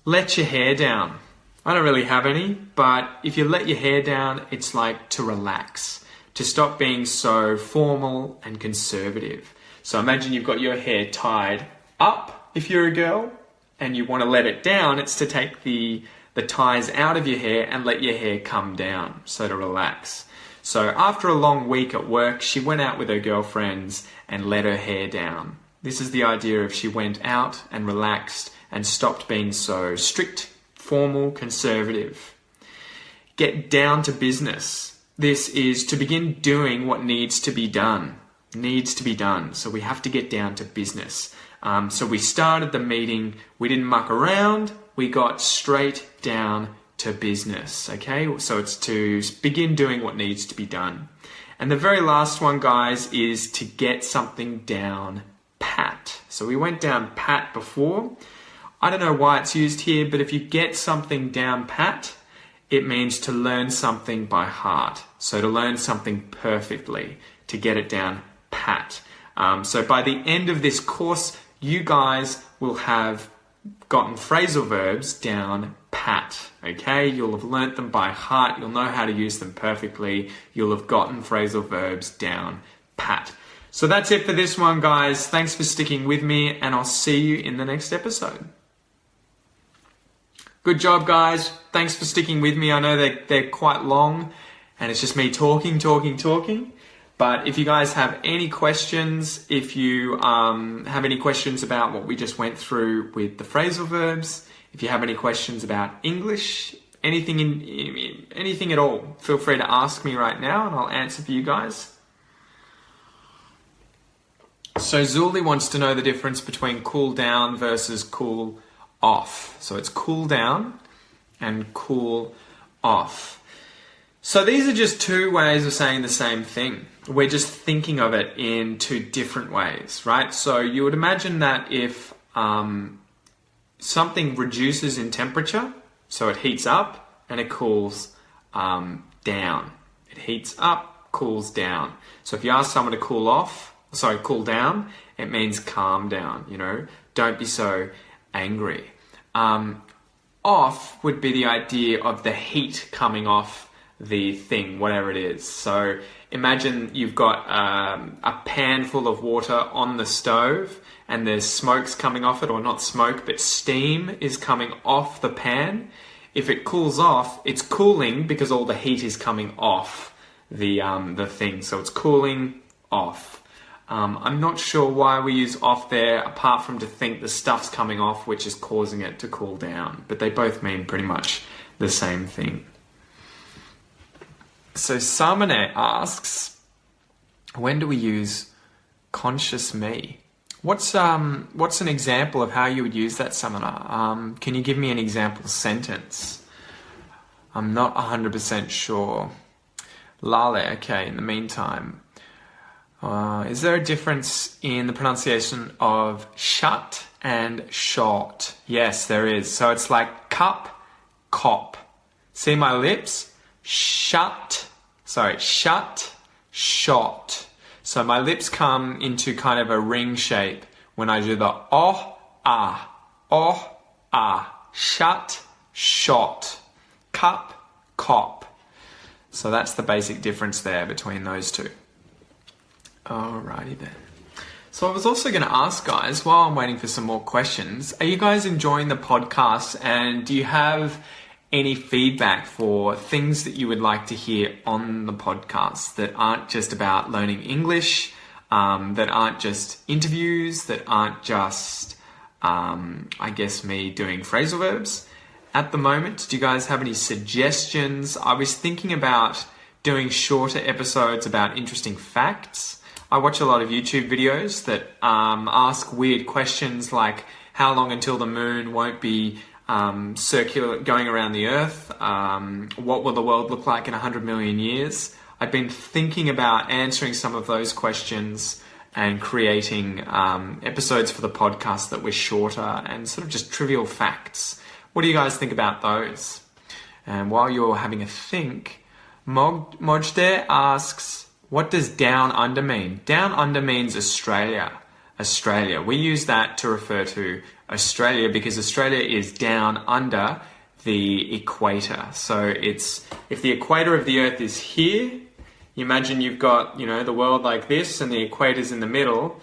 Let your hair down. I don't really have any, but if you let your hair down, it's like to relax, to stop being so formal and conservative. So imagine you've got your hair tied up. If you're a girl and you want to let it down, it's to take the ties out of your hair and let your hair come down, so to relax. So after a long week at work, she went out with her girlfriends and let her hair down. This is the idea of she went out and relaxed and stopped being so strict, formal, conservative. Get down to business. This is to begin doing what needs to be done. Needs to be done. So we have to get down to business. So we started the meeting, we didn't muck around, we got straight down to business, okay? So it's to begin doing what needs to be done. And the very last one, guys, is to get something down pat. So we went down pat before. I don't know why it's used here, but if you get something down pat, it means to learn something by heart. So to learn something perfectly, to get it down pat. So by the end of this course, you guys will have gotten phrasal verbs down pat, okay? You'll have learnt them by heart. You'll know how to use them perfectly. You'll have gotten phrasal verbs down pat. So that's it for this one, guys. Thanks for sticking with me, and I'll see you in the next episode. Good job, guys. Thanks for sticking with me. I know they're quite long, and it's just me talking. But if you guys have any questions, if you have any questions about what we just went through with the phrasal verbs, if you have any questions about English, anything at all, feel free to ask me right now, and I'll answer for you guys. So Zuli wants to know the difference between cool down versus cool off. So it's cool down and cool off. So these are just two ways of saying the same thing. We're just thinking of it in two different ways, right? So you would imagine that if something reduces in temperature, so it heats up and it cools down. It heats up, cools down. So if you ask someone to cool down, it means calm down, don't be so angry. Off would be the idea of the heat coming off the thing, whatever it is. So imagine you've got a pan full of water on the stove and there's smokes coming off it, or not smoke, but steam is coming off the pan. If it cools off, it's cooling because all the heat is coming off the thing. So it's cooling off. I'm not sure why we use off there, apart from to think the stuff's coming off, which is causing it to cool down. But they both mean pretty much the same thing. So Samane asks, when do we use conscious me? What's an example of how you would use that, Samana? Can you give me an example sentence? I'm not 100% sure. Lale, okay, in the meantime. Is there a difference in the pronunciation of shut and short? Yes, there is. So it's like cup, cop. See my lips? Shut, shot. So my lips come into kind of a ring shape when I do the ah, shut, shot, cup, cop. So that's the basic difference there between those two. Alrighty then. So I was also going to ask, guys, while I'm waiting for some more questions, are you guys enjoying the podcast, and do you have any feedback for things that you would like to hear on the podcast that aren't just about learning English, that aren't just interviews, that aren't just, me doing phrasal verbs at the moment? Do you guys have any suggestions? I was thinking about doing shorter episodes about interesting facts. I watch a lot of YouTube videos that ask weird questions like how long until the moon won't be circular, going around the Earth? What will the world look like in 100 million years? I've been thinking about answering some of those questions and creating episodes for the podcast that were shorter and sort of just trivial facts. What do you guys think about those? And while you're having a think, Mojde asks, what does down under mean? Down under means Australia. We use that to refer to Australia because Australia is down under the equator. So it's, if the equator of the Earth is here, you imagine you've got, the world like this and the equator's in the middle.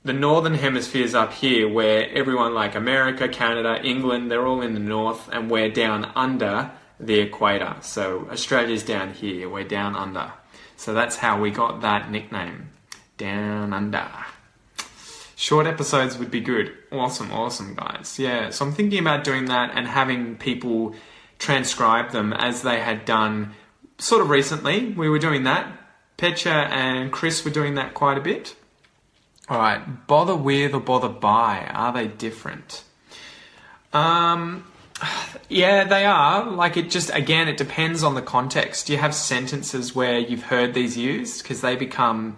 The northern hemisphere's up here where everyone like America, Canada, England, they're all in the north, and we're down under the equator. So Australia's down here, we're down under. So that's how we got that nickname, down under. Short episodes would be good. Awesome, guys. Yeah, so I'm thinking about doing that and having people transcribe them as they had done sort of recently. We were doing that. Pecha and Chris were doing that quite a bit. All right, bother with or bother by, are they different? Yeah, they are. Like, it just, again, it depends on the context. You have sentences where you've heard these used because they become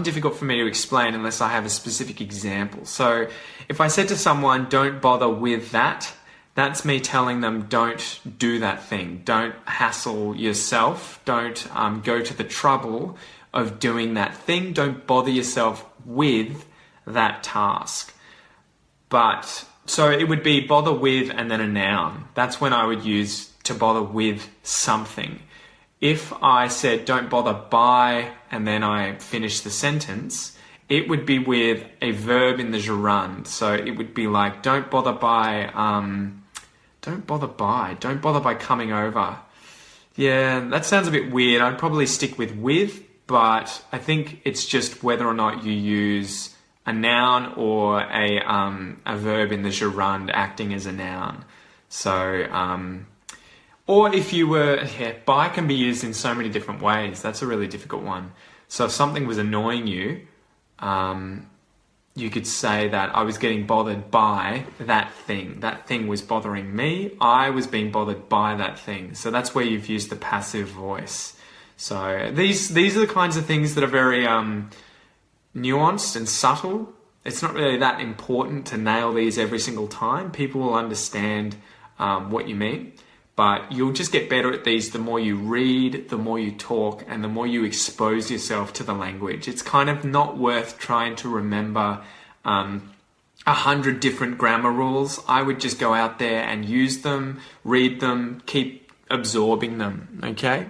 difficult for me to explain unless I have a specific example. So if I said to someone, don't bother with that, that's me telling them don't do that thing. Don't hassle yourself. Don't go to the trouble of doing that thing. Don't bother yourself with that task. But, so it would be bother with and then a noun. That's when I would use to bother with something. If I said don't bother by and then I finish the sentence, it would be with a verb in the gerund. So it would be like don't bother by coming over. Yeah, that sounds a bit weird. I'd probably stick with, but I think it's just whether or not you use a noun or a verb in the gerund acting as a noun. So, or if you were, by can be used in so many different ways. That's a really difficult one. So if something was annoying you, you could say that I was getting bothered by that thing. That thing was bothering me. I was being bothered by that thing. So that's where you've used the passive voice. So these are the kinds of things that are very nuanced and subtle. It's not really that important to nail these every single time. People will understand what you mean. But you'll just get better at these the more you read, the more you talk, and the more you expose yourself to the language. It's kind of not worth trying to remember 100 different grammar rules. I would just go out there and use them, read them, keep absorbing them, okay?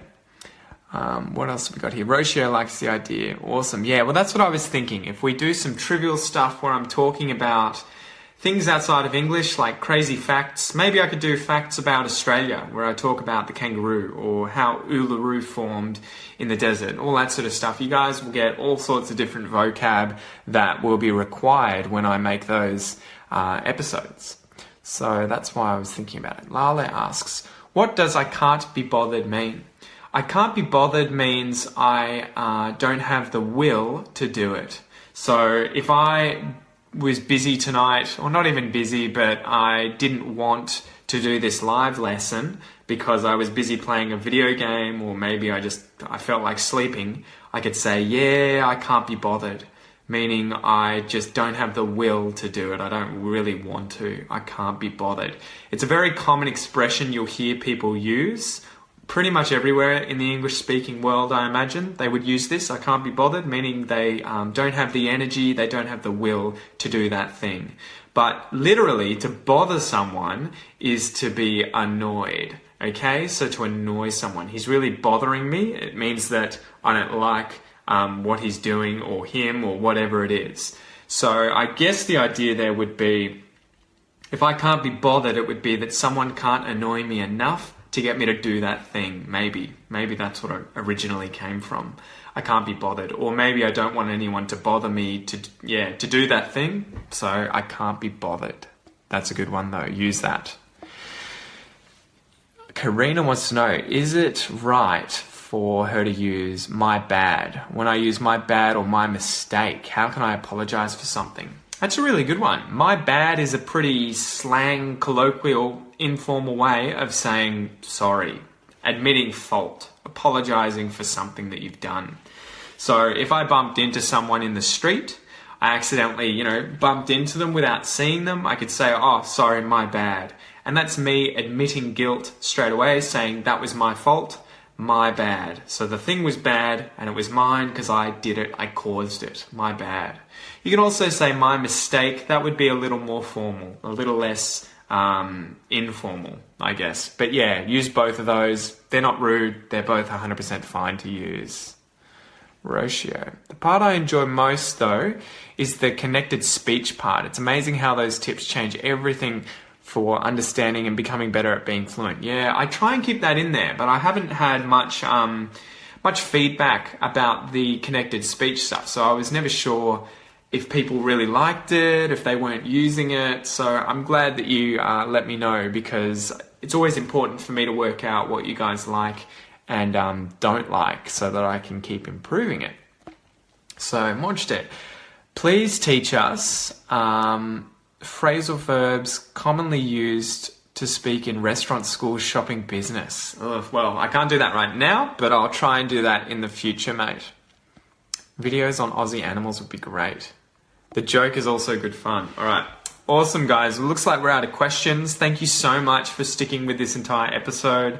What else have we got here? Rocio likes the idea. Awesome. Yeah, well, that's what I was thinking. If we do some trivial stuff where I'm talking about things outside of English, like crazy facts. Maybe I could do facts about Australia, where I talk about the kangaroo or how Uluru formed in the desert, all that sort of stuff. You guys will get all sorts of different vocab that will be required when I make those episodes. So that's why I was thinking about it. Lale asks, what does I can't be bothered mean? I can't be bothered means I don't have the will to do it. So if I was busy tonight, or not even busy, but I didn't want to do this live lesson because I was busy playing a video game, or maybe I felt like sleeping, I could say, yeah, I can't be bothered, meaning I just don't have the will to do it. I don't really want to. I can't be bothered. It's a very common expression you'll hear people use pretty much everywhere in the English-speaking world, I imagine. They would use this, I can't be bothered, meaning they don't have the energy, they don't have the will to do that thing. But literally, to bother someone is to be annoyed, okay? So to annoy someone. He's really bothering me. It means that I don't like what he's doing, or him, or whatever it is. So I guess the idea there would be, if I can't be bothered, it would be that someone can't annoy me enough to get me to do that thing. Maybe that's what it originally came from. I can't be bothered. Or maybe I don't want anyone to bother me to do that thing, so I can't be bothered. That's a good one though, use that. Karina wants to know, is it right for her to use my bad? When I use my bad or my mistake, how can I apologize for something? That's a really good one. My bad is a pretty slang, colloquial, informal way of saying sorry, admitting fault, apologizing for something that you've done. So if I bumped into someone in the street, I accidentally, bumped into them without seeing them, I could say, oh, sorry, my bad. And that's me admitting guilt straight away, saying that was my fault, my bad. So the thing was bad and it was mine because I did it, I caused it, my bad. You can also say my mistake. That would be a little more formal, a little less informal, I guess. But yeah, use both of those. They're not rude. They're both 100% fine to use. Rocio. The part I enjoy most, though, is the connected speech part. It's amazing how those tips change everything for understanding and becoming better at being fluent. Yeah, I try and keep that in there, but I haven't had much feedback about the connected speech stuff. So I was never sure if people really liked it, if they weren't using it. So I'm glad that you let me know, because it's always important for me to work out what you guys like and don't like, so that I can keep improving it. So Monster, please teach us phrasal verbs commonly used to speak in restaurant, school, shopping, business. Well, I can't do that right now, but I'll try and do that in the future, mate. Videos on Aussie animals would be great. The joke is also good fun. All right. Awesome, guys. It looks like we're out of questions. Thank you so much for sticking with this entire episode.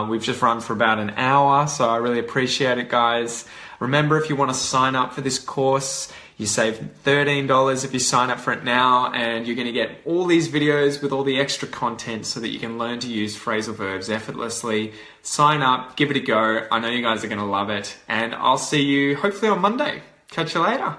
We've just run for about an hour, so I really appreciate it, guys. Remember, if you want to sign up for this course, You save $13 if you sign up for it now, and you're going to get all these videos with all the extra content so that you can learn to use phrasal verbs effortlessly. Sign up, give it a go. I know you guys are going to love it, and I'll see you hopefully on Monday. Catch you later.